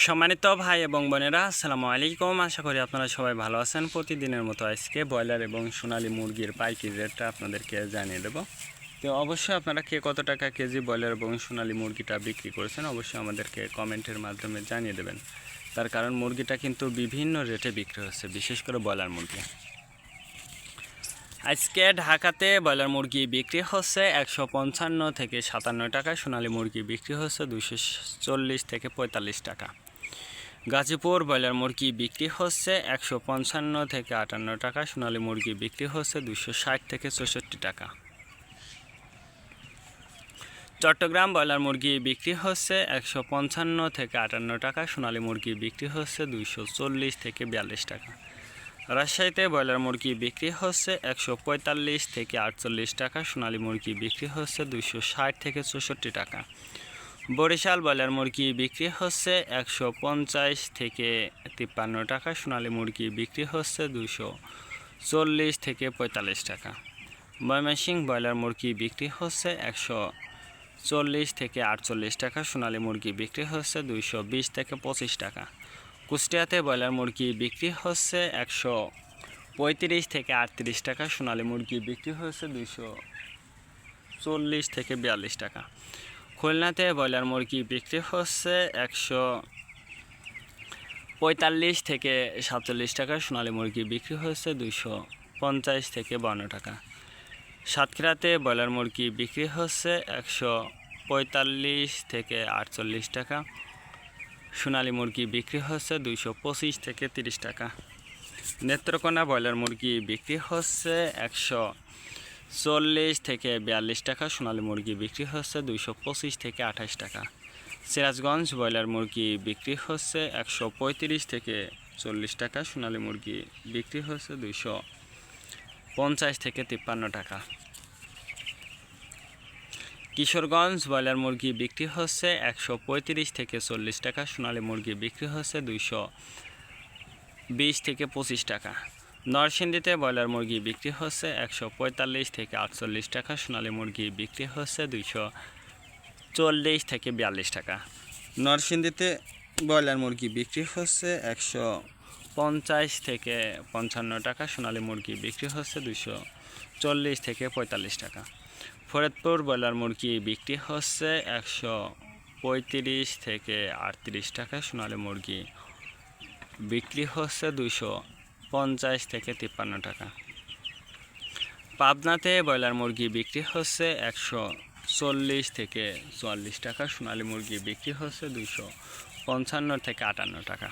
সম্মানিত ভাই এবং বোনেরা, আসসালামু আলাইকুম। আশা করি আপনারা সবাই ভালো আছেন। প্রতিদিনের মতো আজকে ব্রয়লার এবং সোনালী মুরগির পাইকারি রেটটা আপনাদেরকে জানিয়ে দেব। তো অবশ্যই আপনারা কে কত টাকা কেজি ব্রয়লার এবং সোনালী মুরগিটা বিক্রি করেছেন অবশ্যই আমাদেরকে কমেন্টের মাধ্যমে জানিয়ে দেবেন। তার কারণ মুরগিটা কিন্তু বিভিন্ন রেটে বিক্রি হচ্ছে, বিশেষ করে ব্রয়লার মুরগি। আজকে ঢাকাতে ব্রয়লার মুরগি বিক্রি হচ্ছে 155 থেকে 57 টাকা, সোনালী মুরগি বিক্রি হচ্ছে 240 থেকে 45 টাকা। গাজীপুর ব্রয়লার মুরগি বিক্রি হচ্ছে 155 থেকে 58 টাকা, সোনালী মুরগি বিক্রি হচ্ছে 260 থেকে 64 টাকা। চট্টগ্রাম ব্রয়লার মুরগি বিক্রি হচ্ছে 155 থেকে 58 টাকা, সোনালী মুরগি বিক্রি হচ্ছে 240 থেকে 42 টাকা। রাজশাহীতে ব্রয়লার মুরগি বিক্রি হচ্ছে 145 থেকে 48 টাকা, সোনালী মুরগি বিক্রি হচ্ছে 260 থেকে 64 টাকা। বরিশাল ব্রয়লার মুরগি বিক্রি হচ্ছে 150 থেকে 53 টাকা, সোনালী মুরগি বিক্রি হচ্ছে 240 থেকে 45 টাকা। ময়মনসিংহ ব্রয়লার মুরগি বিক্রি হচ্ছে 140 থেকে 48 টাকা, সোনালী মুরগি বিক্রি হচ্ছে 220 থেকে 25 টাকা। কুষ্টিয়াতে ব্রয়লার মুরগি বিক্রি হচ্ছে 135 থেকে 38 টাকা, সোনালী মুরগি বিক্রি হচ্ছে 240 থেকে 42 টাকা। খুলনাতে ব্রয়লার মুরগি বিক্রি হচ্ছে 145 থেকে 47 টাকা, সোনালী মুরগি বিক্রি হচ্ছে 250 থেকে 52 টাকা। সাতক্ষীরাতে ব্রয়লার মুরগি বিক্রি হচ্ছে 145 থেকে 48 টাকা, সোনালী মুরগি বিক্রি হচ্ছে 225 থেকে 30 টাকা। নেত্রকোনা ব্রয়লার মুরগি বিক্রি হচ্ছে 140 থেকে 42 টাকা, সোনালী মুরগি বিক্রি হচ্ছে 225 থেকে 28 টাকা। সিরাজগঞ্জ ব্রয়লার মুরগি বিক্রি হচ্ছে 135 থেকে 40 টাকা, সোনালী মুরগি বিক্রি হচ্ছে 250 থেকে 53 টাকা। কিশোরগঞ্জ ব্রয়লার মুরগি বিক্রি হচ্ছে 135 থেকে 40 টাকা, সোনালী মুরগি বিক্রি হচ্ছে 220 থেকে 25 টাকা। নরসিংদীতে ব্রয়লার মুরগি বিক্রি হচ্ছে 145 থেকে 48 টাকা, সোনালী মুরগি বিক্রি হচ্ছে 240 থেকে 42 টাকা। নরসিংদীতে ব্রয়লার মুরগি বিক্রি হচ্ছে 150 থেকে 55 টাকা, সোনালী মুরগি বিক্রি হচ্ছে 240 থেকে 45 টাকা। ফরিদপুর ব্রয়লার মুরগি বিক্রি হচ্ছে 135 থেকে 38 টাকা, সোনালী মুরগি বিক্রি হচ্ছে 250 থেকে 53 টাকা। পাবনাতে ব্রয়লার মুরগি বিক্রি হচ্ছে 140 থেকে 44 টাকা, সোনালী মুরগি বিক্রি হচ্ছে 255 থেকে 58 টাকা।